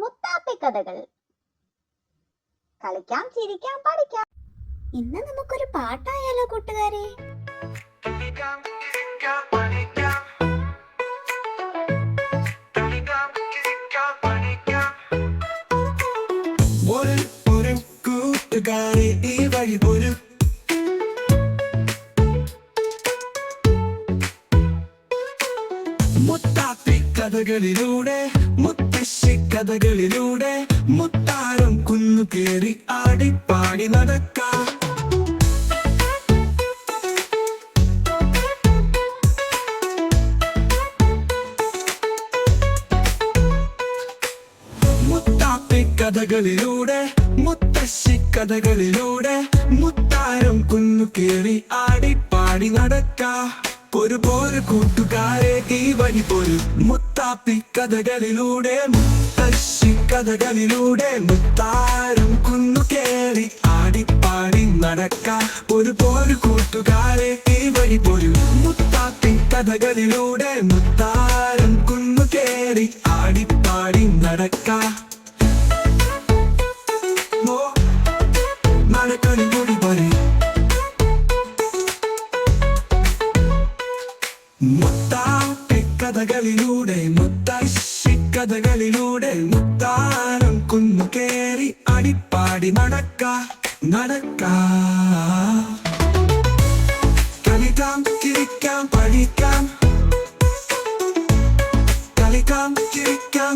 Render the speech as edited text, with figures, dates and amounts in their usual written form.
മുത്താപ്പി കഥകൾ. കളിക്കാം, ചിരിക്കാം, പഠിക്കാം. ഇന്ന് നമുക്കൊരു പാട്ടായാലോ കൂട്ടുകാരെ? കൂട്ടുകാരെ ഈ വഴി ഒരു മുത്താപ്പി കഥകളിലൂടെ, മുത്തശ്ശി കഥകളിലൂടെ മുത്താരം കുന്നു കേറി ആടിപ്പാടി നടക്കാം. മുത്താപ്പി കഥകളിലൂടെ, മുത്തശ്ശി കഥകളിലൂടെ മുത്താരം കുന്നു കേറി ആടിപ്പാടി നടക്കാം. ഒരു കൂട്ടുകാരെ ഈ വഴി പോരു മുത്താപ്പി കഥകളിലൂടെ, മുത്തശ്ശി കഥകളിലൂടെ മുത്താരം കുന്നു കേറി ആടിപ്പാടി നടക്കാം. ഒരു കൂട്ടുകാരെ ഈ വഴി പോരു മുത്താപ്പി കഥകളിലൂടെ, മുത്താരം കുന്നു കേറി ആടിപ്പാടി നടക്കാം. നടക്കളി കൂടി പറ മുത്താപ്പി കഥകളിലൂടെ, മുത്തശ്ശി കഥകളിലൂടെ മുത്താരം കുന്നു കേറി അടിപ്പാടി നടക്കാം. കളിക്കാം, ചിരിക്കാം, പഠിക്കാം. കളിക്കാം, ചിരിക്കാം,